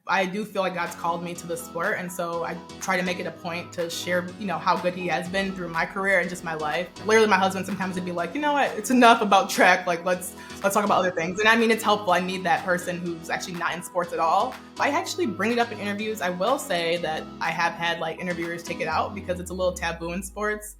I do feel like God's called me to the sport, and so I try to make it a point to share, how good He has been through my career and just my life. Literally, my husband sometimes would be like, you know what, it's enough about track. Like, let's talk about other things. And I mean, it's helpful. I need that person who's actually not in sports at all. I actually bring it up in interviews. I will say that I have had like interviewers take it out because it's a little taboo in sports.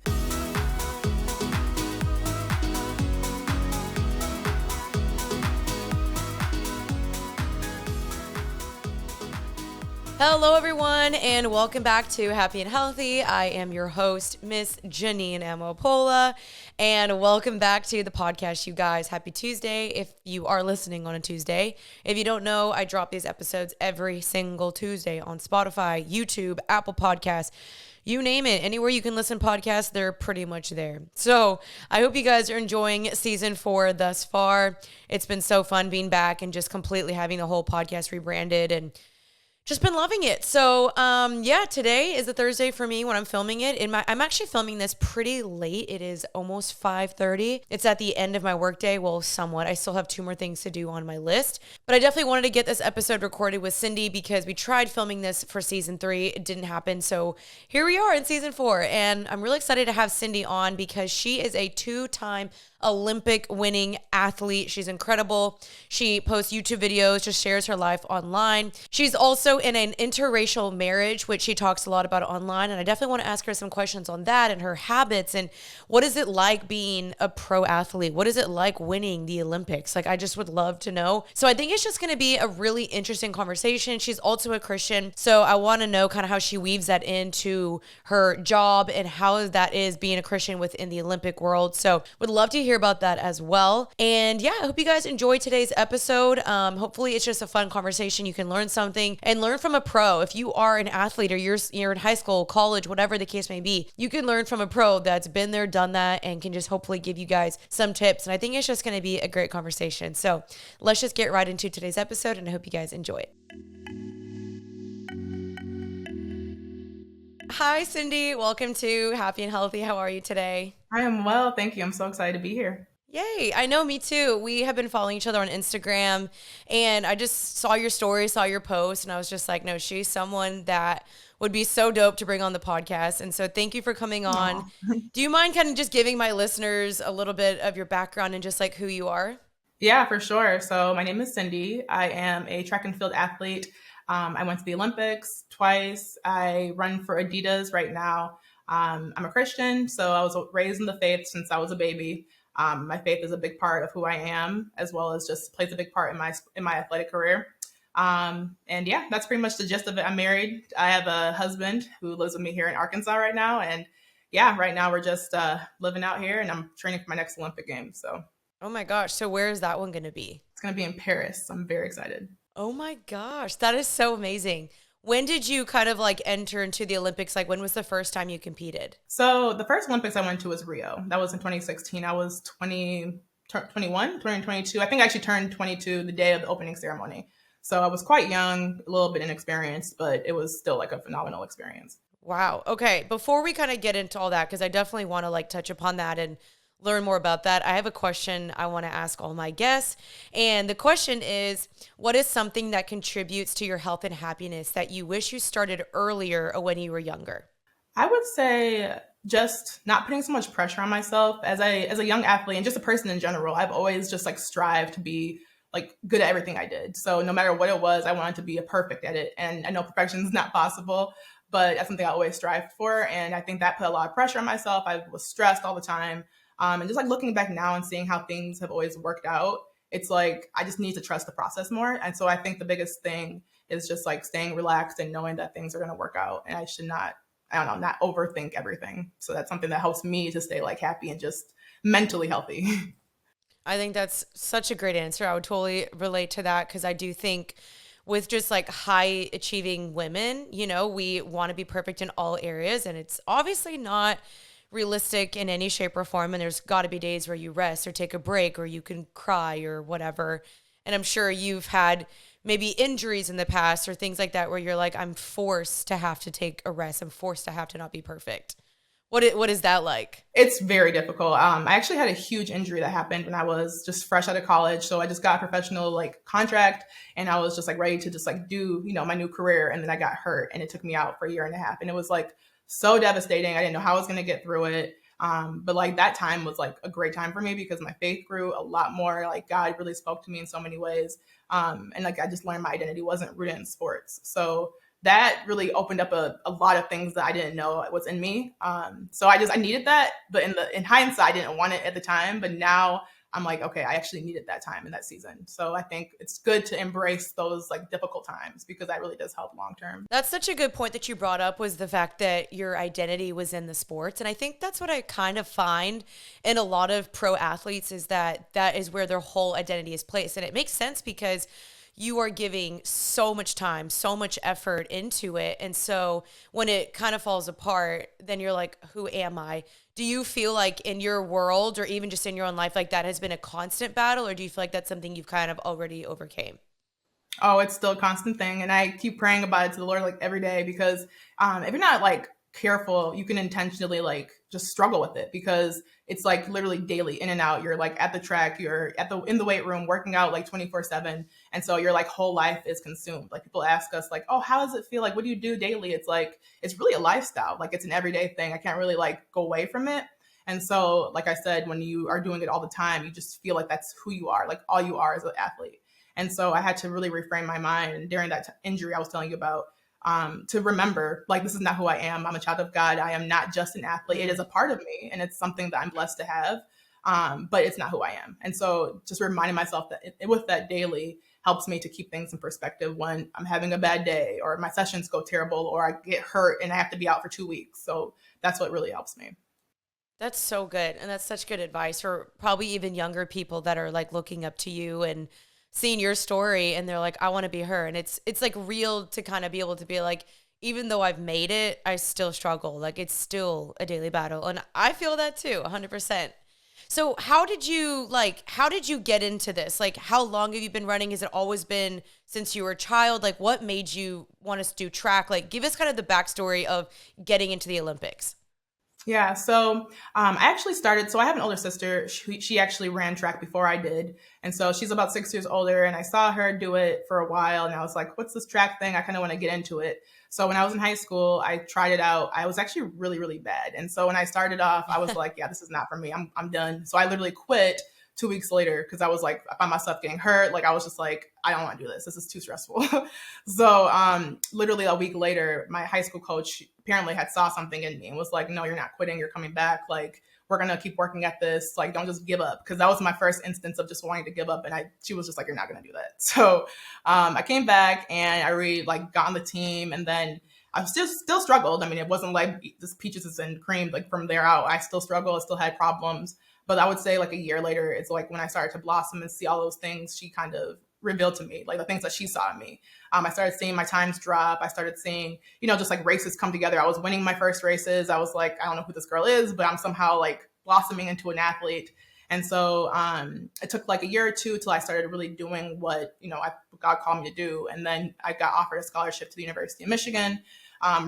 Hello, everyone, and welcome back to Happy and Healthy. I am your host, Miss Janine Amopola, and welcome back to the podcast, you guys. Happy Tuesday if you are listening on a Tuesday. If you don't know, I drop these episodes every single Tuesday on Spotify, YouTube, Apple Podcasts, you name it. Anywhere you can listen to podcasts, they're pretty much there. So I hope you guys are enjoying season 4 thus far. It's been so fun being back and just completely having the whole podcast rebranded and just been loving it. So, today is a Thursday for me when I'm filming it. I'm actually filming this pretty late. It is almost 5:30. It's at the end of my workday. Well, somewhat. I still have 2 more things to do on my list. But I definitely wanted to get this episode recorded with Cindy because we tried filming this for season 3. It didn't happen. So here we are in season 4. And I'm really excited to have Cindy on because she is a 2-time Olympic winning athlete. She's incredible. She posts YouTube videos, just shares her life online. She's also in an interracial marriage, which she talks a lot about online. And I definitely want to ask her some questions on that and her habits and what is it like being a pro athlete? What is it like winning the Olympics? Like, I just would love to know. So I think it's just going to be a really interesting conversation. She's also a Christian. So I want to know kind of how she weaves that into her job and how that is being a Christian within the Olympic world. So would love to hear about that as well. And yeah, I hope you guys enjoyed today's episode. Hopefully it's just a fun conversation. You can learn something and learn from a pro. If you are an athlete or you're in high school, college, whatever the case may be, you can learn from a pro that's been there, done that, and can just hopefully give you guys some tips. And I think it's just going to be a great conversation. So let's just get right into today's episode, and I hope you guys enjoy it. Hi, Cindy. Welcome to Happy and Healthy. How are you today? I am well, thank you. I'm so excited to be here. Yay. I know, me too. We have been following each other on Instagram, and I just saw your story, saw your post, and I was just like, no, she's someone that would be so dope to bring on the podcast. And so thank you for coming on. Do you mind kind of just giving my listeners a little bit of your background and just like who you are? Yeah, for sure. So my name is Cindy. I am a track and field athlete. I went to the Olympics twice. I run for Adidas right now. I'm a Christian, so I was raised in the faith since I was a baby. My faith is a big part of who I am, as well as just plays a big part in my athletic career. And yeah, that's pretty much the gist of it. I'm married. I have a husband who lives with me here in Arkansas right now. And yeah, right now we're just living out here, and I'm training for my next Olympic Games. So, oh my gosh. So where is that one going to be? it's going to be in Paris. I'm very excited. Oh my gosh. That is so amazing. When did you kind of like enter into the Olympics? Like, when was the first time you competed? So the first Olympics I went to was Rio. That was in 2016. I was 21, 22. I think I actually turned 22 the day of the opening ceremony. So I was quite young, a little bit inexperienced, but it was still like a phenomenal experience. Wow. Okay. Before we kind of get into all that, because I definitely want to like touch upon that and learn more about that, I have a question I want to ask all my guests. And the question is, what is something that contributes to your health and happiness that you wish you started earlier or when you were younger? I would say just not putting so much pressure on myself as a young athlete and just a person in general. I've always just like strived to be like good at everything I did. So no matter what it was, I wanted to be a perfect at it. And I know perfection is not possible, but that's something I always strived for. And I think that put a lot of pressure on myself. I was stressed all the time. And just like looking back now and seeing how things have always worked out, it's like I just need to trust the process more. And so I think the biggest thing is just like staying relaxed and knowing that things are going to work out. And I should not overthink everything. So that's something that helps me to stay like happy and just mentally healthy. I think that's such a great answer. I would totally relate to that because I do think with just like high achieving women, you know, we want to be perfect in all areas, and it's obviously not realistic in any shape or form. And there's got to be days where you rest or take a break or you can cry or whatever. And I'm sure you've had maybe injuries in the past or things like that where you're like, I'm forced to have to take a rest. I'm forced to have to not be perfect. What is that like? It's very difficult. I actually had a huge injury that happened when I was just fresh out of college. So I just got a professional like contract, and I was just like ready to just like do, my new career. And then I got hurt, and it took me out for a year and a half. And it was like so devastating. I didn't know how I was going to get through it. But like that time was like a great time for me because my faith grew a lot more. Like God really spoke to me in so many ways. And like I just learned my identity wasn't rooted in sports. So that really opened up a lot of things that I didn't know was in me. So I needed that, but in hindsight, I didn't want it at the time. But now I'm like, okay, I actually needed that time in that season. So I think it's good to embrace those like difficult times because that really does help long term. That's such a good point that you brought up, was the fact that your identity was in the sports. And I think that's what I kind of find in a lot of pro athletes, is that is where their whole identity is placed. And it makes sense because you are giving so much time, so much effort into it. And so when it kind of falls apart, then you're like, who am I? Do you feel like in your world, or even just in your own life, like that has been a constant battle? Or do you feel like that's something you've kind of already overcame? Oh, it's still a constant thing. And I keep praying about it to the Lord like every day because if you're not like careful, you can intentionally like just struggle with it because it's like literally daily in and out. You're like at the track, you're in the weight room working out like 24/7. And so your like whole life is consumed. Like people ask us like, oh, how does it feel? Like, what do you do daily? It's like, it's really a lifestyle. Like it's an everyday thing. I can't really like go away from it. And so, like I said, when you are doing it all the time, you just feel like that's who you are. Like all you are as an athlete. And so I had to really reframe my mind during that injury I was telling you about, to remember, like, this is not who I am. I'm a child of God. I am not just an athlete. It is a part of me, and it's something that I'm blessed to have, but it's not who I am. And so just reminding myself that with that daily helps me to keep things in perspective when I'm having a bad day or my sessions go terrible or I get hurt and I have to be out for 2 weeks. So that's what really helps me. That's so good. And that's such good advice for probably even younger people that are like looking up to you and seeing your story, and they're like, I want to be her. And it's like real to kind of be able to be like, even though I've made it, I still struggle. Like it's still a daily battle. And I feel that too, 100%. So how did you get into this? Like how long have you been running? Has it always been since you were a child? Like what made you want to do track? Like give us kind of the backstory of getting into the Olympics. Yeah, so I actually started. So I have an older sister. She actually ran track before I did, and so she's about 6 years older. And I saw her do it for a while, and I was like, "What's this track thing? I kind of want to get into it." So when I was in high school, I tried it out. I was actually really, really bad, and so when I started off, I was like, "Yeah, this is not for me. I'm done." So I literally quit 2 weeks later because I was like, I found myself getting hurt. Like I was just like, I don't want to do this. This is too stressful. So literally a week later, my high school coach apparently had saw something in me and was like, no, you're not quitting. You're coming back. Like we're gonna keep working at this. Like don't just give up, because that was my first instance of just wanting to give up. And she was just like, you're not gonna do that. So I came back and I really like got on the team, and then I still struggled. I mean, it wasn't like just peaches and cream. Like from there out, I still struggled. I still had problems. But I would say like a year later, it's like when I started to blossom and see all those things she kind of revealed to me, like the things that she saw in me. I started seeing my times drop. I started seeing, just like races come together. I was winning my first races. I was like, I don't know who this girl is, but I'm somehow like blossoming into an athlete. And so it took like a year or two till I started really doing what, God called me to do. And then I got offered a scholarship to the University of Michigan.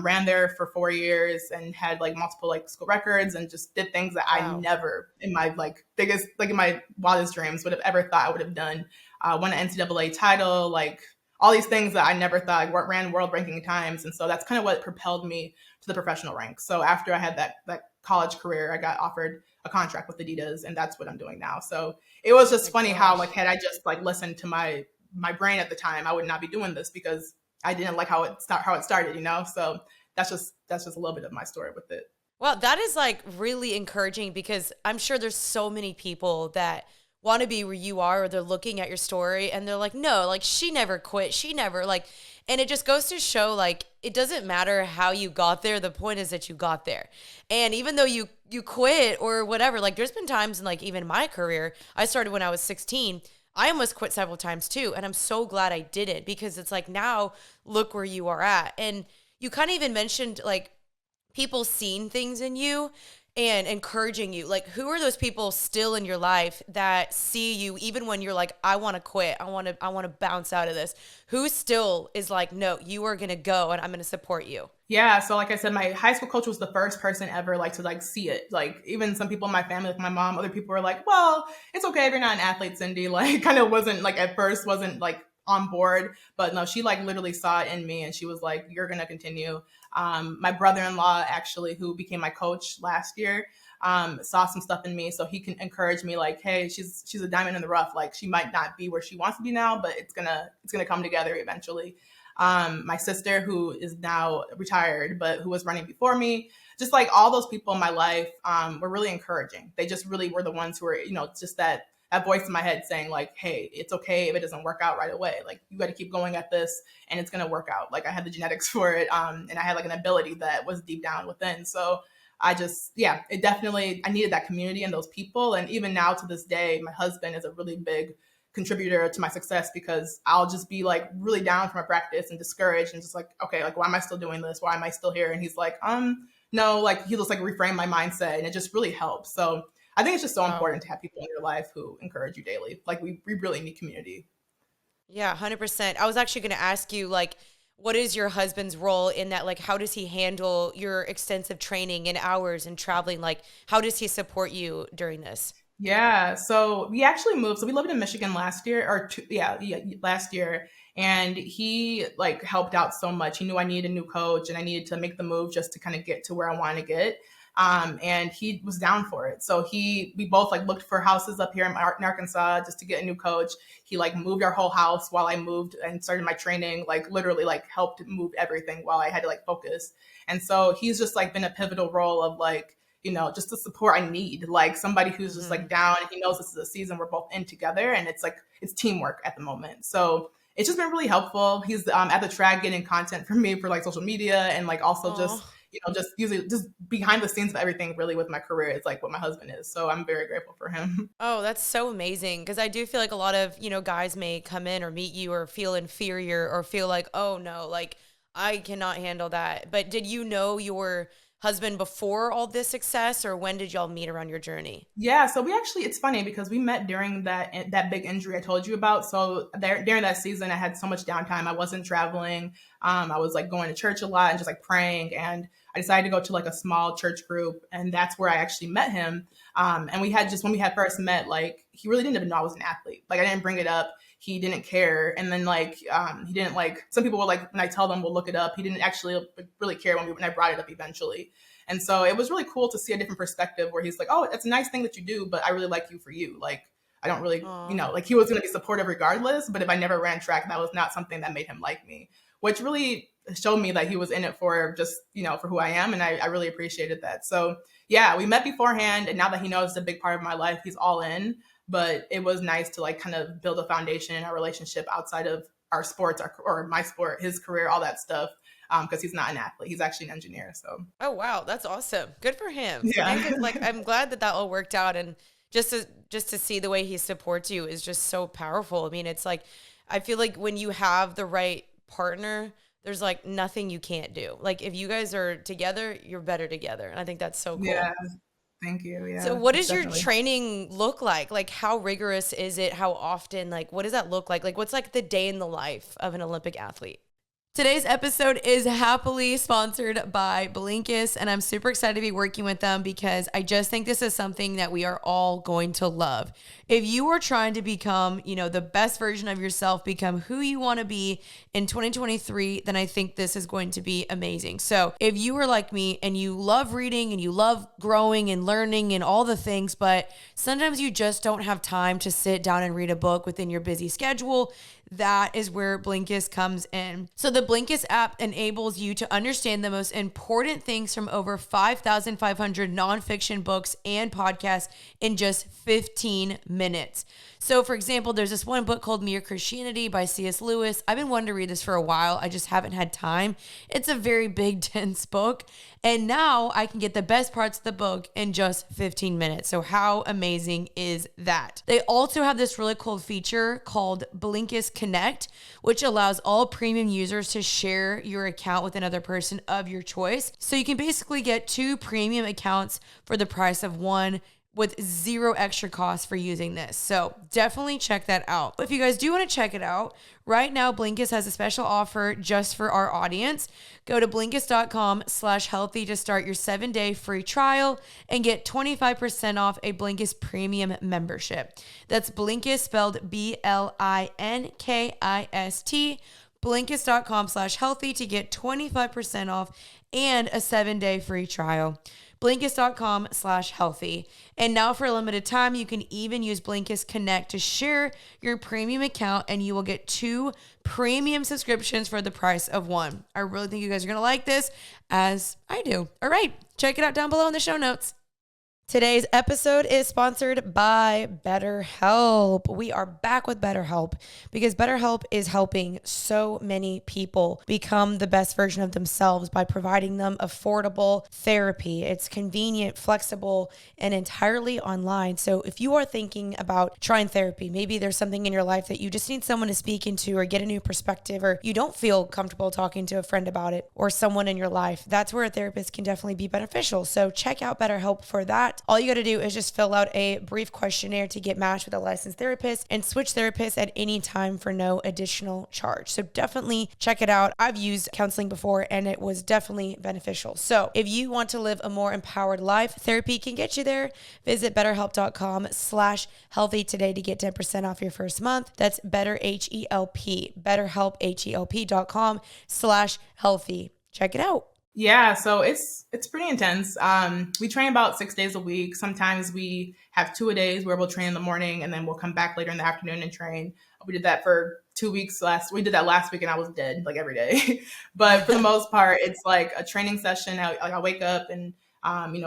Ran there for 4 years and had like multiple like school records and just did things that I Wow. never in my like biggest, like in my wildest dreams would have ever thought I would have done. Won an NCAA title, like all these things that I never thought. I ran world ranking times. And so that's kind of what propelled me to the professional ranks. So after I had that college career, I got offered a contract with Adidas, and that's what I'm doing now. So it was Oh just my funny how like gosh. had I just like listened to my brain at the time, I would not be doing this because I didn't like how it started. So that's just a little bit of my story with it. Well, that is like really encouraging, because I'm sure there's so many people that want to be where you are, or they're looking at your story and they're like, no, like she never quit. She never like, and it just goes to show like it doesn't matter how you got there. The point is that you got there. And even though you quit or whatever, like there's been times in like even my career, I started when I was 16. I almost quit several times too. And I'm so glad I did it, because it's like, now look where you are at. And you kind of even mentioned like people seeing things in you. and encouraging you? Like, who are those people still in your life that see you even when you're like, I want to quit, I want to bounce out of this? Who still is like, no, you are going to go and I'm going to support you? Yeah, so like I said, my high school coach was the first person ever like to like see it. Like even some people in my family, like my mom, other people were like, "Well, it's okay if you're not an athlete, Cindy." Like kind of wasn't like at first wasn't like on board, but no, she like literally saw it in me, and she was like, "You're gonna continue." My brother-in-law actually, who became my coach last year, saw some stuff in me, so he can encourage me like, "Hey, she's a diamond in the rough. Like she might not be where she wants to be now, but it's gonna come together eventually." My sister, who is now retired, but who was running before me, just like all those people in my life were really encouraging. They just really were the ones who were, just that voice in my head saying like, hey, it's okay if it doesn't work out right away. Like you got to keep going at this and it's going to work out. Like I had the genetics for it. And I had like an ability that was deep down within. So it definitely, I needed that community and those people. And even now to this day, my husband is a really big contributor to my success because I'll just be like really down from a practice and discouraged and just like, okay, like why am I still doing this? Why am I still here? And he's like, no, like he just like reframe my mindset and it just really helps. So I think it's just so Wow. important to have people in your life who encourage you daily. Like we really need community. Yeah, 100%. I was actually going to ask you, like, what is your husband's role in that? Like, how does he handle your extensive training and hours and traveling? Like, how does he support you during this? Yeah, so we actually moved. So we lived in Michigan last year, last year, and he like helped out so much. He knew I needed a new coach, and I needed to make the move just to kind of get to where I wanted to get. And he was down for it. So we both like looked for houses up here in Arkansas just to get a new coach. He like moved our whole house while I moved and started my training. Like literally, like helped move everything while I had to like focus. And so he's just like been a pivotal role of like just the support I need, like somebody who's just Hmm. like down and he knows this is a season we're both in together and it's like, it's teamwork at the moment. So it's just been really helpful. He's at the track getting content from me for like social media and like also just, Oh. just usually just behind the scenes of everything really with my career. It's like what my husband is. So I'm very grateful for him. Oh, that's so amazing. Because I do feel like a lot of, guys may come in or meet you or feel inferior or feel like, oh no, like I cannot handle that. But did you know your husband before all this success, or when did y'all meet around your journey? Yeah, so it's funny because we met during that big injury I told you about. So there during that season, I had so much downtime. I wasn't traveling. I was like going to church a lot and just like praying. And I decided to go to like a small church group, and that's where I actually met him. And we had just when we had first met, like he really didn't even know I was an athlete. Like I didn't bring it up. He didn't care. And then like he didn't like some people were like when I tell them we'll look it up. He didn't actually like, really care when I brought it up eventually. And so it was really cool to see a different perspective where he's like, oh, it's a nice thing that you do, but I really like you for you. Like, I don't really, Oh. like he was going to be supportive regardless. But if I never ran track, that was not something that made him like me, which really showed me that he was in it for just, for who I am. And I really appreciated that. So yeah, we met beforehand. And now that he knows it's a big part of my life, he's all in. But it was nice to like kind of build a foundation in our relationship outside of our sports or my sport, his career, all that stuff because he's not an athlete. He's actually an engineer. So Oh wow, that's awesome. Good for him. yeah. Man, 'cause, like I'm glad that all worked out, and just to see the way he supports you is just so powerful. I mean, it's like I feel like when you have the right partner, there's like nothing you can't do. Like if you guys are together, you're better together. And I think that's so Yeah. cool. Thank you. So Yeah. what It's does your definitely training look like? Like how rigorous is it? How often? Like what does that look like? Like what's like the day in the life of an Olympic athlete? Today's episode is happily sponsored by Blinkist, and I'm super excited to be working with them because I just think this is something that we are all going to love. If you are trying to become, the best version of yourself, become who you want to be in 2023, then I think this is going to be amazing. So if you are like me and you love reading and you love growing and learning and all the things, but sometimes you just don't have time to sit down and read a book within your busy schedule, that is where Blinkist comes in. So the Blinkist app enables you to understand the most important things from over 5,500 nonfiction books and podcasts in just 15 minutes. So, for example, there's this one book called Mere Christianity by C.S. Lewis. I've been wanting to read this for a while. I just haven't had time. It's a very big, dense book. And now I can get the best parts of the book in just 15 minutes. So, how amazing is that? They also have this really cool feature called Blinkist Connect, which allows all premium users to share your account with another person of your choice. So, you can basically get 2 premium accounts for the price of one with 0 extra cost for using this. So definitely check that out. If you guys do want to check it out, right now Blinkist has a special offer just for our audience. Go to Blinkist.com/healthy to start your 7-day free trial and get 25% off a Blinkist premium membership. That's Blinkist, spelled Blinkist, Blinkist.com/healthy to get 25% off and a 7-day free trial. Blinkist.com/healthy. And now for a limited time, you can even use Blinkist Connect to share your premium account and you will get 2 premium subscriptions for the price of one. I really think you guys are going to like this, as I do. All right, check it out down below in the show notes. Today's episode is sponsored by BetterHelp. We are back with BetterHelp because BetterHelp is helping so many people become the best version of themselves by providing them affordable therapy. It's convenient, flexible, and entirely online. So if you are thinking about trying therapy, maybe there's something in your life that you just need someone to speak into or get a new perspective, or you don't feel comfortable talking to a friend about it or someone in your life, that's where a therapist can definitely be beneficial. So check out BetterHelp for that. All you got to do is just fill out a brief questionnaire to get matched with a licensed therapist and switch therapists at any time for no additional charge. So definitely check it out. I've used counseling before and it was definitely beneficial. So if you want to live a more empowered life, therapy can get you there. Visit betterhelp.com/healthy today to get 10% off your first month. That's BetterHelp, betterhelp.com/healthy. Check it out. Yeah, so it's pretty intense. We train about 6 days a week. Sometimes we have 2-a-days where we'll train in the morning and then we'll come back later in the afternoon and train. We did that for 2 weeks we did that last week and I was dead like every day. But for the most part, it's like a training session. I wake up and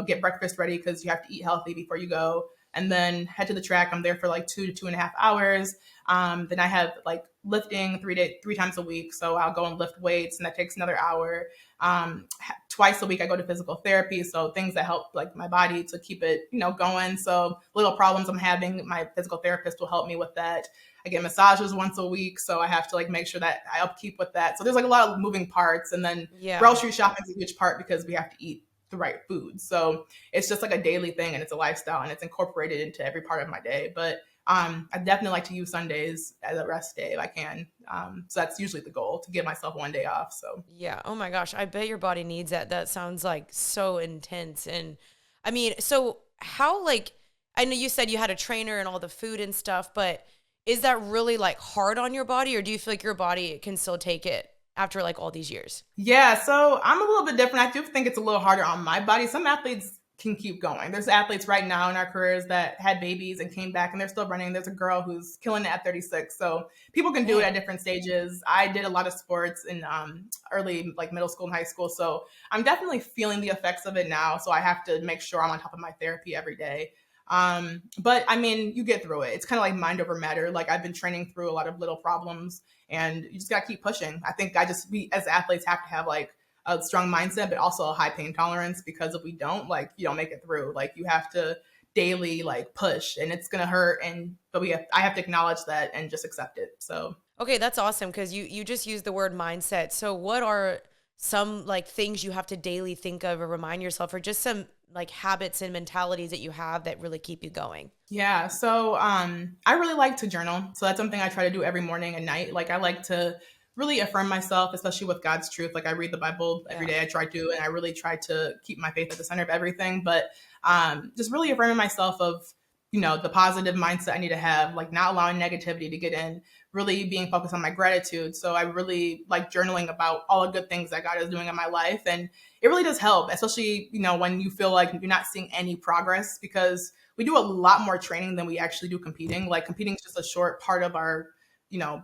get breakfast ready because you have to eat healthy before you go, and then head to the track. I'm there for like 2 to 2.5 hours. Then I have like lifting 3 times a week. So I'll go and lift weights and that takes another hour. Twice a week I go to physical therapy. So things that help like my body to keep it, going. So little problems I'm having, my physical therapist will help me with that. I get massages once a week. So I have to like make sure that I upkeep with that. So there's like a lot of moving parts, and then grocery shopping is a huge part because we have to eat the right food. So it's just like a daily thing and it's a lifestyle and it's incorporated into every part of my day. But I definitely like to use Sundays as a rest day if I can. So that's usually the goal, to give myself one day off. So yeah. Oh my gosh. I bet your body needs that. That sounds like so intense. And I mean, so how, like, I know you said you had a trainer and all the food and stuff, but is that really like hard on your body, or do you feel like your body can still take it after like all these years? yeah, so I'm a little bit different. I do think it's a little harder on my body. Some athletes can keep going. There's athletes right now in our careers that had babies and came back and they're still running. There's a girl who's killing it at 36. So people can do it at different stages. I did a lot of sports in early, like middle school and high school. So I'm definitely feeling the effects of it now. So I have to make sure I'm on top of my therapy every day. But I mean, you get through it. It's kind of like mind over matter. Like I've been training through a lot of little problems and you just got to keep pushing. I think we as athletes have to have like a strong mindset, but also a high pain tolerance, because if we don't, like, you don't make it through. Like you have to daily like push and it's going to hurt. But I have to acknowledge that and just accept it. So, okay, that's awesome. Cause you just used the word mindset. So what are some like things you have to daily think of or remind yourself, or just some like habits and mentalities that you have that really keep you going? Yeah. So, I really like to journal. So that's something I try to do every morning and night. Like I like to really affirm myself, especially with God's truth. Like I read the Bible every day. I try to, and I really try to keep my faith at the center of everything. But just really affirming myself of, the positive mindset I need to have, like not allowing negativity to get in, really being focused on my gratitude. So I really like journaling about all the good things that God is doing in my life. And it really does help, especially, when you feel like you're not seeing any progress, because we do a lot more training than we actually do competing. Like competing is just a short part of our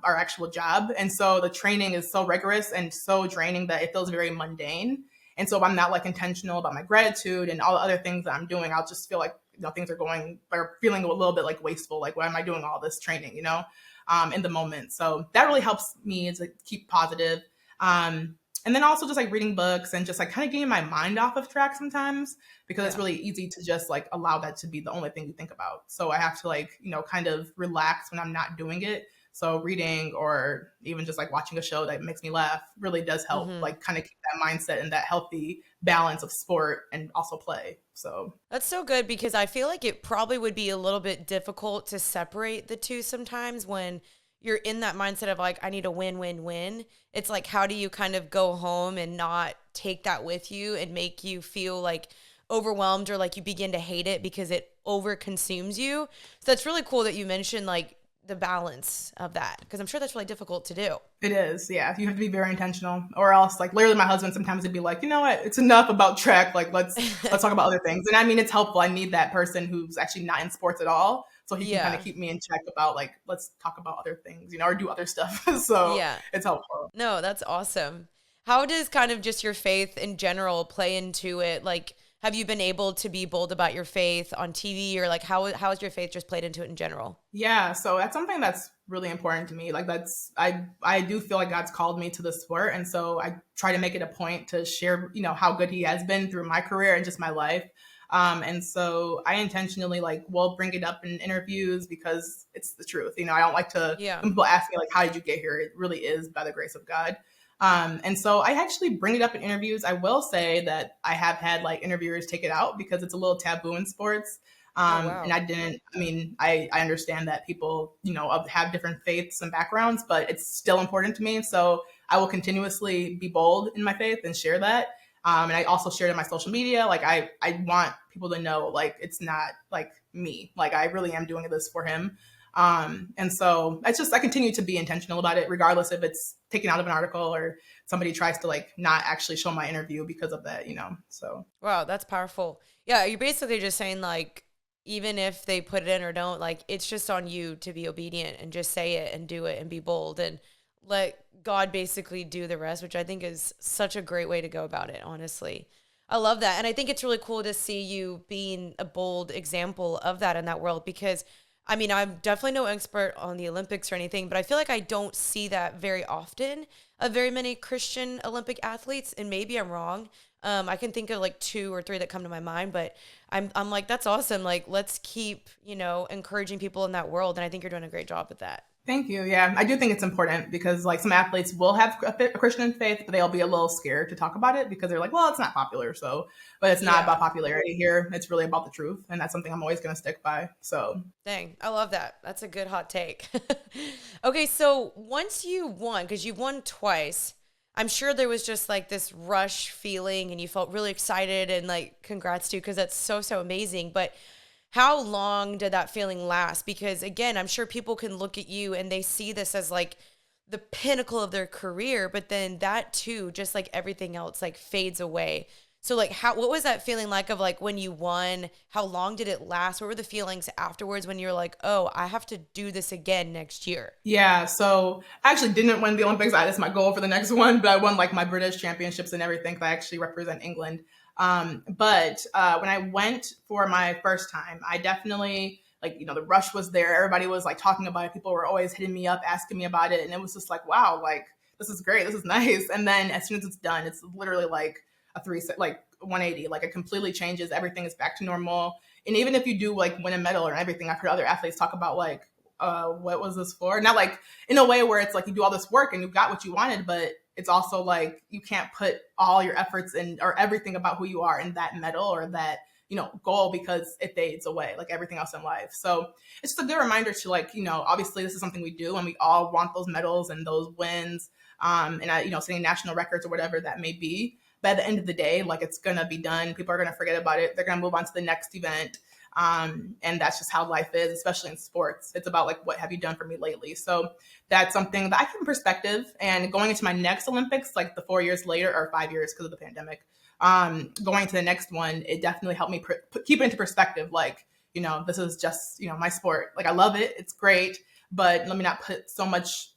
actual job. And so the training is so rigorous and so draining that it feels very mundane. And so if I'm not like intentional about my gratitude and all the other things that I'm doing, I'll just feel like things are going or feeling a little bit like wasteful. Like, why am I doing all this training, in the moment? So that really helps me to keep positive. And then also just like reading books and just like kind of getting my mind off of track sometimes, because it's Yeah. really easy to just like allow that to be the only thing you think about. So I have to like, kind of relax when I'm not doing it. So reading or even just like watching a show that makes me laugh really does help, Mm-hmm. like kind of keep that mindset and that healthy balance of sport and also play. So That's so good because I feel like it probably would be a little bit difficult to separate the two sometimes when you're in that mindset of like, I need a win, win, win. It's like, how do you kind of go home and not take that with you and make you feel like overwhelmed or like you begin to hate it because it over consumes you? So that's really cool that you mentioned like the balance of that because I'm sure that's really difficult to do. it is, yeah. You have to be very intentional, or else, like, literally, my husband sometimes would be like, you know what, it's enough about track. Like, let's talk about other things. And I mean, it's helpful. I need that person who's actually not in sports at all, so he can kind of Yeah. keep me in check about like, let's talk about other things, or do other stuff. So Yeah. it's helpful. No, that's awesome. How does kind of just your faith in general play into it? Like, have you been able to be bold about your faith on TV, or like how has your faith just played into it in general? Yeah, so that's something that's really important to me. Like, I do feel like God's called me to the sport, and so I try to make it a point to share, how good He has been through my career and just my life. And so I intentionally like will bring it up in interviews because it's the truth. I don't like to, Yeah. when people ask me like, how did you get here? It really is by the grace of God. And so I actually bring it up in interviews. I will say that I have had like interviewers take it out because it's a little taboo in sports. Oh And wow. I didn't, I mean, I understand that people, have different faiths and backgrounds, but it's still important to me. So I will continuously be bold in my faith and share that. And I also share it on my social media. Like, I want people to know, like, it's not like me. Like, I really am doing this for Him. And so it's just, I continue to be intentional about it, regardless if it's taken out of an article or somebody tries to like not actually show my interview because of that. So Wow, that's powerful. Yeah, you're basically just saying like even if they put it in or don't, like it's just on you to be obedient and just say it and do it and be bold and let God basically do the rest, which I think is such a great way to go about it, honestly. I love that. And I think it's really cool to see you being a bold example of that in that world because I mean, I'm definitely no expert on the Olympics or anything, but I feel like I don't see that very often of very many Christian Olympic athletes, and maybe I'm wrong. I can think of like two or three that come to my mind, but I'm like, that's awesome. Like, let's keep, encouraging people in that world. And I think you're doing a great job with that. thank you. Yeah, I do think it's important because like some athletes will have a Christian faith, but they'll be a little scared to talk about it because they're like, well, it's not popular. So, but it's not about Yeah. popularity here. It's really about the truth, and that's something I'm always going to stick by. So Dang. I love that. That's a good hot take. Okay. So once you won, because you won twice, I'm sure there was just like this rush feeling and you felt really excited and like congrats to you because that's so, so amazing. But how long did that feeling last? Because again, I'm sure people can look at you and they see this as like the pinnacle of their career, but then that too, just like everything else, like fades away. So like what was that feeling like of like when you won? How long did it last? What were the feelings afterwards when you're like, oh, I have to do this again next year? yeah, so I actually didn't win the Olympics. That's my goal for the next one, but I won like my British championships and everything. 'Cause I actually represent England. But when I went for my first time, I definitely like the rush was there. Everybody was like talking about it. People were always hitting me up, asking me about it, and it was just like, wow, like this is great, this is nice. And then as soon as it's done, it's literally like a like 180. Like it completely changes. Everything is back to normal. And even if you do like win a medal or everything, I've heard other athletes talk about like what was this for? Not like in a way where it's like you do all this work and you got what you wanted, but it's also like you can't put all your efforts in or everything about who you are in that medal or that goal because it fades away like everything else in life. So it's just a good reminder to like obviously this is something we do and we all want those medals and those wins, and setting national records or whatever that may be. But at the end of the day, like it's gonna be done. People are gonna forget about it. They're gonna move on to the next event. And that's just how life is, especially in sports. It's about like, what have you done for me lately? So that's something that I keep in perspective. And going into my next Olympics, like the 4 years later or 5 years because of the pandemic, going to the next one, it definitely helped me keep it into perspective. Like, this is just, my sport. Like I love it. It's great, but let me not put so much,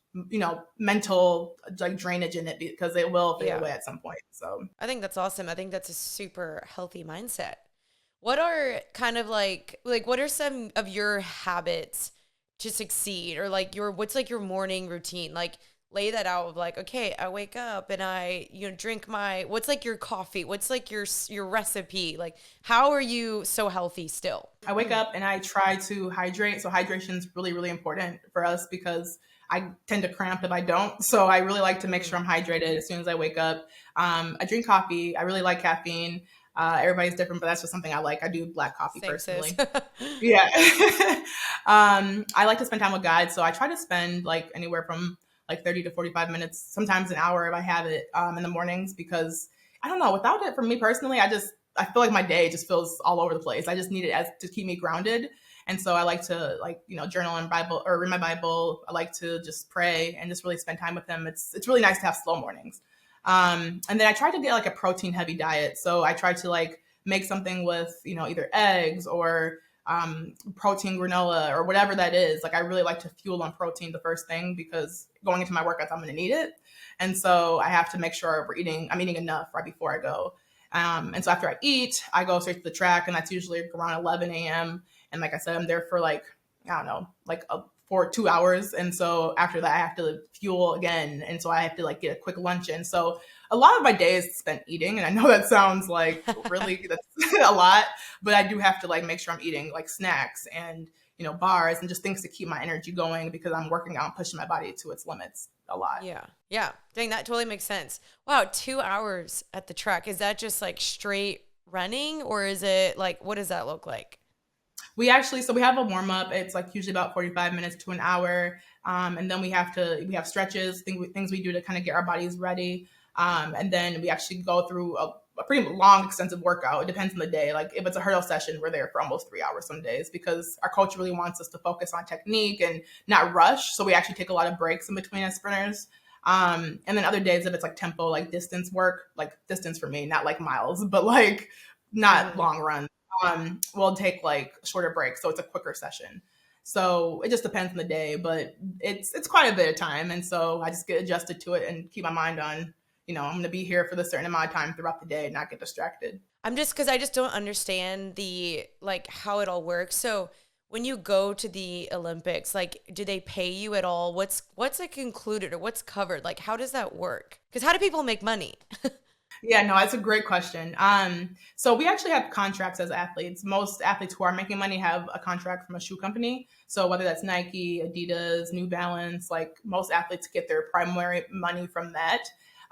mental like drainage in it because it will fade Yeah. away at some point. So I think that's awesome. I think that's a super healthy mindset. What are kind of like what are some of your habits to succeed, or like your what's like your morning routine? Like lay that out of like, okay, I wake up and I drink my what's like your coffee? What's like your recipe? Like how are you so healthy still? I wake up and I try to hydrate. So hydration is really, really important for us because I tend to cramp if I don't. So I really like to make Hmm. sure I'm hydrated as soon as I wake up. I drink coffee. I really like caffeine. Everybody's different, but that's just something I like. I do black coffee Same sis. personally. Yeah. I like to spend time with guides. So I try to spend like anywhere from like 30 to 45 minutes, sometimes an hour if I have it in the mornings because I don't know, without it for me personally, I feel like my day just feels all over the place. I just need it as to keep me grounded. And so I like to journal and Bible or read my Bible. I like to just pray and just really spend time with him. It's really nice to have slow mornings. And then I try to get like a protein heavy diet. So I try to like make something with, either eggs or protein granola or whatever that is. Like I really like to fuel on protein the first thing because going into my workouts, I'm going to need it. And so I have to make sure I'm eating enough right before I go. And so after I eat, I go straight to the track, and that's usually around 11 a.m. And like I said, I'm there for like, I don't know, for 2 hours. And so after that, I have to fuel again. And so I have to like get a quick lunch in. So a lot of my day is spent eating. And I know that sounds like really, that's a lot, but I do have to like make sure I'm eating like snacks and, bars and just things to keep my energy going because I'm working out and pushing my body to its limits a lot. Yeah. Yeah. Dang, that totally makes sense. Wow, 2 hours at the track. Is that just like straight running, or is it like what does that look like? So we have a warm up. It's like usually about 45 minutes to an hour. And then we have stretches, things we do to kind of get our bodies ready. And then we actually go through a pretty long, extensive workout. It depends on the day. Like if it's a hurdle session, we're there for almost 3 hours some days because our coach really wants us to focus on technique and not rush. So we actually take a lot of breaks in between as sprinters. And then other days, if it's like tempo, like distance work, like distance for me, not like miles, but like not Hmm. long runs, we'll take like shorter breaks. So it's a quicker session. So it just depends on the day, but it's quite a bit of time. And so I just get adjusted to it and keep my mind on, I'm going to be here for the certain amount of time throughout the day and not get distracted. I'm just because I just don't understand the like how it all works. So when you go to the Olympics, like do they pay you at all? What's like included or what's covered? Like how does that work? Because how do people make money? Yeah, no, that's a great question. So we actually have contracts as athletes. Most athletes who are making money have a contract from a shoe company. So whether that's Nike, Adidas, New Balance, like most athletes get their primary money from that.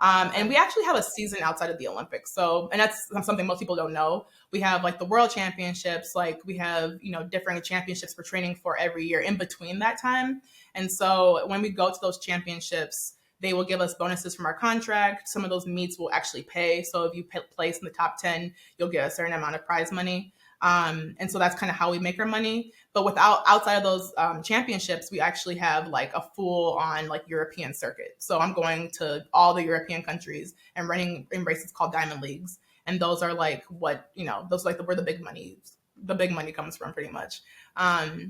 And Okay. we actually have a season outside of the Olympics. So, and that's something most people don't know. We have like the World Championships, like we have, different championships for training for every year in between that time. And so when we go to those championships, they will give us bonuses from our contract. Some of those meets will actually pay. So if you place in the top 10, you'll get a certain amount of prize money. And so that's kind of how we make our money. But outside of those championships, we actually have like a full on like European circuit. So I'm going to all the European countries and running in races called Diamond Leagues. And those are like those are like where the big money comes from pretty much.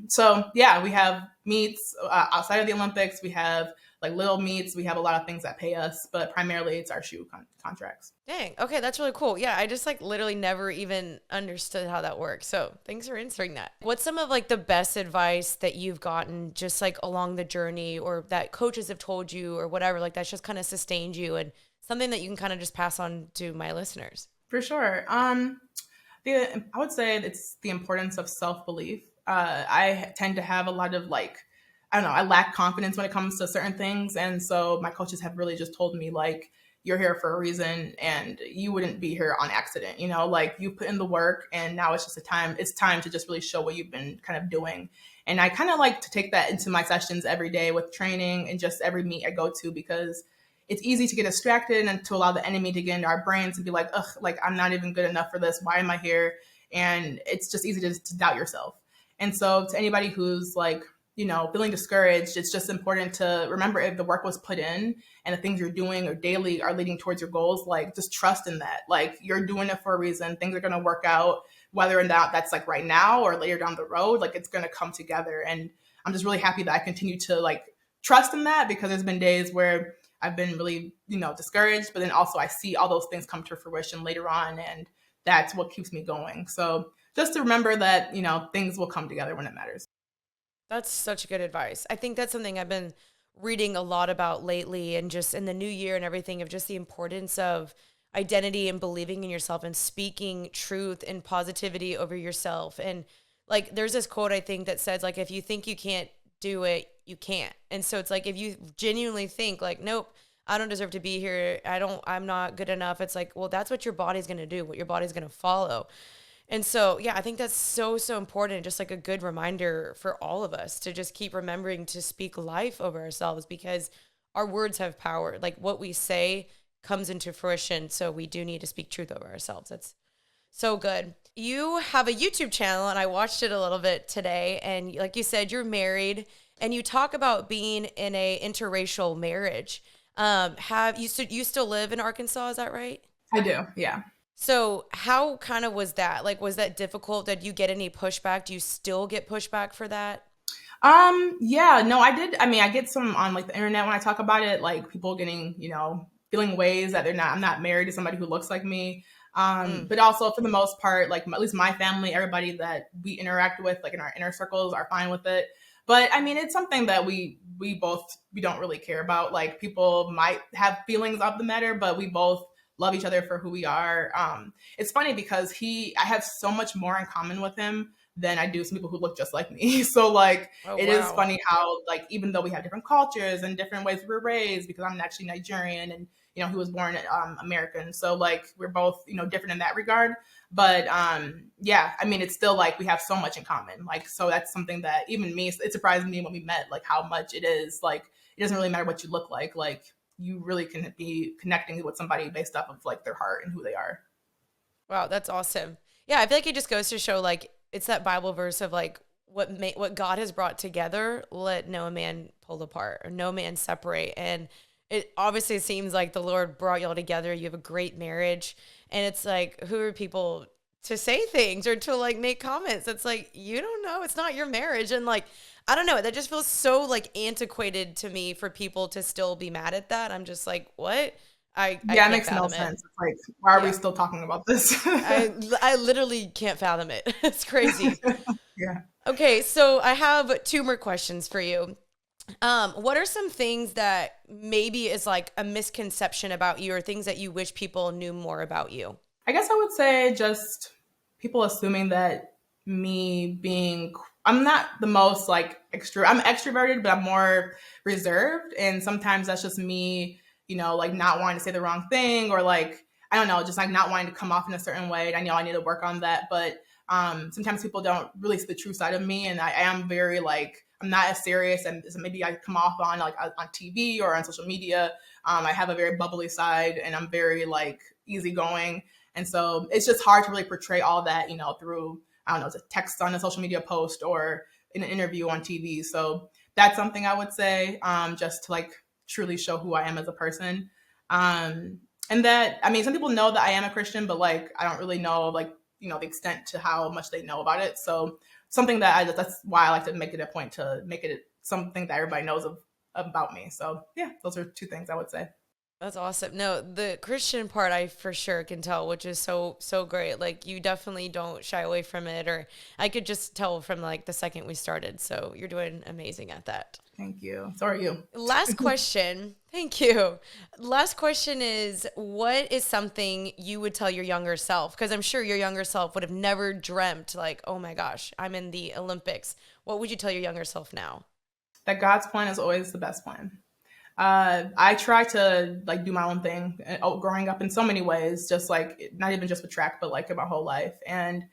So yeah, we have meets outside of the Olympics. We have like little meets. We have a lot of things that pay us, but primarily it's our shoe contracts. Dang. Okay, that's really cool. Yeah, I just like literally never even understood how that works. So thanks for answering that. What's some of like the best advice that you've gotten just like along the journey or that coaches have told you or whatever, like that's just kind of sustained you and something that you can kind of just pass on to my listeners? For sure. I would say it's the importance of self belief. I tend to have a lot of like, I don't know, I lack confidence when it comes to certain things. And so my coaches have really just told me, like, you're here for a reason and you wouldn't be here on accident. Like you put in the work and now it's time to just really show what you've been kind of doing. And I kind of like to take that into my sessions every day with training and just every meet I go to because it's easy to get distracted and to allow the enemy to get into our brains and be like, ugh, like I'm not even good enough for this. Why am I here? And it's just easy to doubt yourself. And so to anybody who's like, feeling discouraged, it's just important to remember if the work was put in and the things you're doing or daily are leading towards your goals, like just trust in that. Like you're doing it for a reason. Things are going to work out, whether or not that's like right now or later down the road, like it's going to come together. And I'm just really happy that I continue to like trust in that because there's been days where I've been really, discouraged, but then also I see all those things come to fruition later on. And that's what keeps me going. So just to remember that, things will come together when it matters. That's such good advice. I think that's something I've been reading a lot about lately, and just in the new year and everything, of just the importance of identity and believing in yourself and speaking truth and positivity over yourself. And like, there's this quote I think that says, like, if you think you can't do it, you can't. And so it's like, if you genuinely think like, nope, I don't deserve to be here, I'm not good enough. It's like, well, that's what your body's going to do, what your body's going to follow. And so, yeah, I think that's so, so important. Just like a good reminder for all of us to just keep remembering to speak life over ourselves, because our words have power. Like, what we say comes into fruition. So we do need to speak truth over ourselves. That's so good. You have a YouTube channel, and I watched it a little bit today. And like you said, you're married, and you talk about being in a interracial marriage. You still live in Arkansas? Is that right? I do, yeah. So how kind of was that? Like, was that difficult? Did you get any pushback? Do you still get pushback for that? Yeah, no, I did. I mean, I get some on like the internet when I talk about it, like people getting, feeling ways that I'm not married to somebody who looks like me. Mm. But also for the most part, like at least my family, everybody that we interact with, like in our inner circles, are fine with it. But I mean, it's something that we don't really care about. Like people might have feelings of the matter, but we both love each other for who we are. It's funny because I have so much more in common with him than I do some people who look just like me. So like Oh, it is wow. funny how like even though we have different cultures and different ways we were raised, because I'm actually Nigerian and he was born American. So like we're both different in that regard. But yeah, I mean it's still like we have so much in common. Like so that's something that even me, it surprised me when we met, like how much it is like it doesn't really matter what you look like you really can be connecting with somebody based off of like their heart and who they are. Wow, that's awesome. Yeah, I feel like it just goes to show, like, it's that Bible verse of like, what God has brought together, let no man pull apart, or no man separate. And it obviously seems like the Lord brought y'all together. You have a great marriage, and it's like, who are people to say things or to like make comments? It's like, you don't know, it's not your marriage. And like, I don't know, that just feels so like antiquated to me for people to still be mad at that. I'm just like, what? I Yeah, it can't makes no fathom it. sense. It's like, why are we Yeah. still talking about this? I literally can't fathom it. It's crazy. Yeah. Okay, so I have two more questions for you. What are some things that maybe is like a misconception about you, or things that you wish people knew more about you? I guess I would say just people assuming that me being, I'm not the most like I'm extroverted, but I'm more reserved. And sometimes that's just me, like not wanting to say the wrong thing or like, I don't know, just like not wanting to come off in a certain way. I know I need to work on that. But sometimes people don't really see the true side of me. And I am very like, I'm not as serious and so maybe I come off on like on TV or on social media. I have a very bubbly side and I'm very like easygoing. And so it's just hard to really portray all that, through, I don't know, it's a text on a social media post or in an interview on TV. So that's something I would say, just to like truly show who I am as a person. And that, I mean, some people know that I am a Christian, but like, I don't really know like, the extent to how much they know about it. So something that's why I like to make it a point to make it something that everybody knows about me. So yeah, those are two things I would say. That's awesome. No, the Christian part I for sure can tell, which is so so great. Like, you definitely don't shy away from it, or I could just tell from like the second we started. So you're doing amazing at that. Thank you. So are you. Last question. Thank you. Last question is, what is something you would tell your younger self? Because I'm sure your younger self would have never dreamt, like, oh my gosh, I'm in the Olympics. What would you tell your younger self now? That God's plan is always the best plan. I try to like do my own thing growing up in so many ways, just like not even just with track, but like in my whole life. And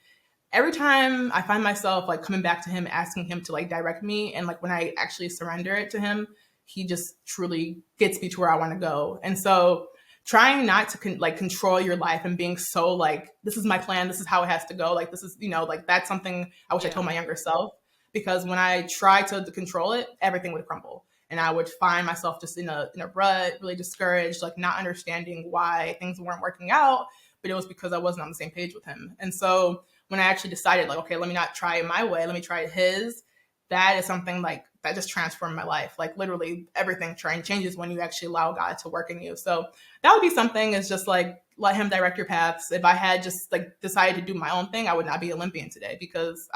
every time I find myself like coming back to him, asking him to like direct me. And like when I actually surrender it to him, he just truly gets me to where I want to go. And so trying not to like control your life and being so like, this is my plan, this is how it has to go. Like, this is, like that's something I wish I Yeah. told my younger self, because when I tried to control it, everything would crumble. And I would find myself just in a rut, really discouraged, like not understanding why things weren't working out. But it was because I wasn't on the same page with him. And so when I actually decided, like, okay, let me not try it my way, let me try it his, that is something like that just transformed my life. Like literally everything changes when you actually allow God to work in you. So that would be something, is just like let him direct your paths. If I had just like decided to do my own thing, I would not be Olympian today because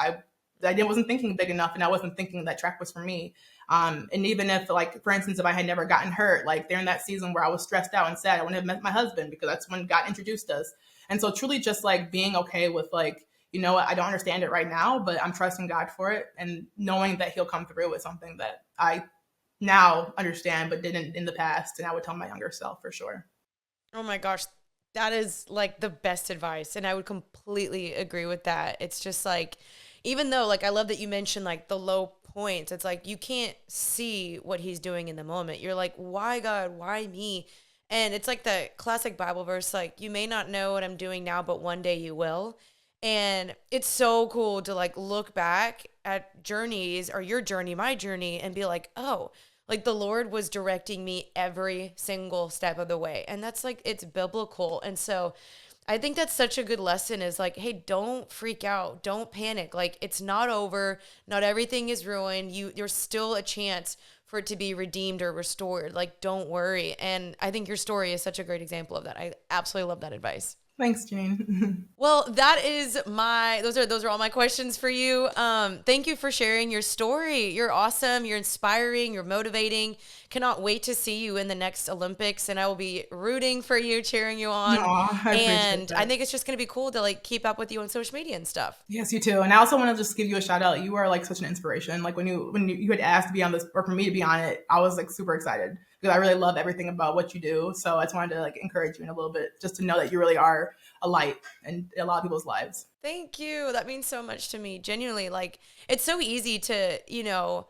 wasn't thinking big enough, and I wasn't thinking that track was for me. And even if, like, for instance, if I had never gotten hurt, like during that season where I was stressed out and sad, I wouldn't have met my husband because that's when God introduced us. And so truly just like being okay with like, you know what, I don't understand it right now, but I'm trusting God for it and knowing that he'll come through with something that I now understand but didn't in the past. And I would tell my younger self for sure. Oh my gosh, that is like the best advice. And I would completely agree with that. It's just like, even though, like, I love that you mentioned like the low points, it's like you can't see what he's doing in the moment. You're like, why God, why me? And it's like the classic Bible verse, like, you may not know what I'm doing now, but one day you will. And it's so cool to like look back at journeys, or your journey, my journey, and be like, oh, like the Lord was directing me every single step of the way. And that's like, it's biblical. And so I think that's such a good lesson, is like, hey, don't freak out. Don't panic. Like, it's not over. Not everything is ruined. There's still a chance for it to be redeemed or restored. Like, don't worry. And I think your story is such a great example of that. I absolutely love that advice. Thanks, Jane. Well, that is those are all my questions for you. Thank you for sharing your story. You're awesome. You're inspiring. You're motivating. Cannot wait to see you in the next Olympics, and I will be rooting for you, cheering you on. Aw, I appreciate that. I think it's just going to be cool to like keep up with you on social media and stuff. Yes, you too. And I also want to just give you a shout out. You are like such an inspiration. Like when you had asked to be on this, or for me to be on it, I was like super excited because I really love everything about what you do. So I just wanted to like encourage you in a little bit, just to know that you really are a light in a lot of people's lives. Thank you. That means so much to me. Genuinely, like, it's so easy to,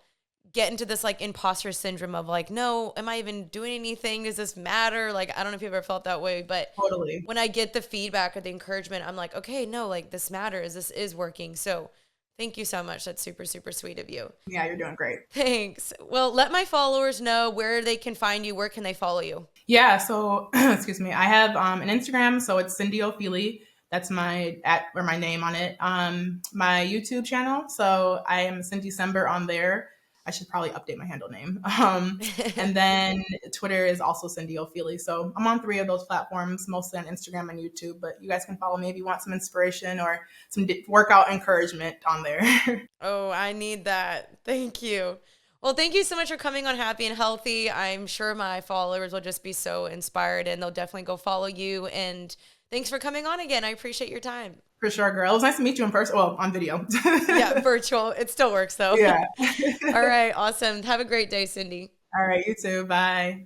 get into this like imposter syndrome of like, no, am I even doing anything? Does this matter? Like, I don't know if you've ever felt that way, but Totally. when I get the feedback or the encouragement, I'm like, okay, no, like this matters. This is working. So thank you so much. That's super, super sweet of you. Yeah, you're doing great. Thanks. Well, let my followers know where they can find you. Where can they follow you? Yeah, so excuse me. I have an Instagram, so it's Cindy O'Feely. That's my name on it. My YouTube channel, so I am Cindy Sember on there. I should probably update my handle name. And then Twitter is also Cindy O'Feely. So I'm on 3 of those platforms, mostly on Instagram and YouTube. But you guys can follow me if you want some inspiration or some workout encouragement on there. Oh, I need that. Thank you. Well, thank you so much for coming on Happy and Healthy. I'm sure my followers will just be so inspired, and they'll definitely go follow you. And thanks for coming on again. I appreciate your time. For sure, girl. It was nice to meet you in person. Well, on video. Yeah, virtual. It still works, though. Yeah. All right. Awesome. Have a great day, Cindy. All right. You too. Bye.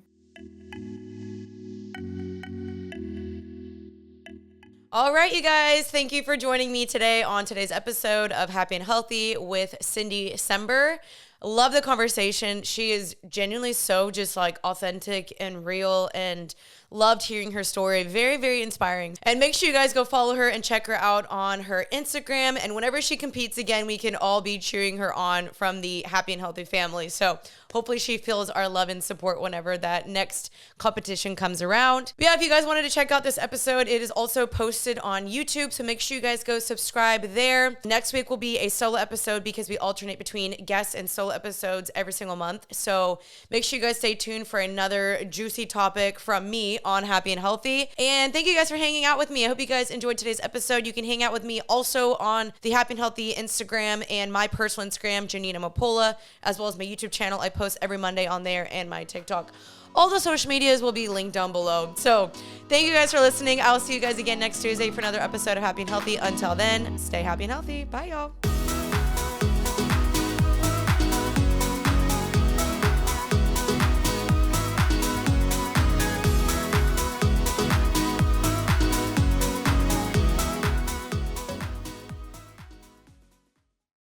All right, you guys. Thank you for joining me today on today's episode of Happy and Healthy with Cindy Sember. Love the conversation. She is genuinely so just like authentic and real, and loved hearing her story. Very, very inspiring. And make sure you guys go follow her and check her out on her Instagram. And whenever she competes again, we can all be cheering her on from the Happy and Healthy family. So hopefully she feels our love and support whenever that next competition comes around. But yeah, if you guys wanted to check out this episode, it is also posted on YouTube. So make sure you guys go subscribe there. Next week will be a solo episode because we alternate between guests and solo episodes every single month. So make sure you guys stay tuned for another juicy topic from me on Happy and Healthy. And thank you guys for hanging out with me. I hope you guys enjoyed today's episode. You can hang out with me also on the Happy and Healthy Instagram and my personal Instagram, Janine Amapola, as well as my YouTube channel. I post every Monday on there, and my TikTok. All the social medias will be linked down below. So thank you guys for listening. I'll see you guys again next Tuesday for another episode of Happy and Healthy. Until then, stay happy and healthy. Bye, y'all.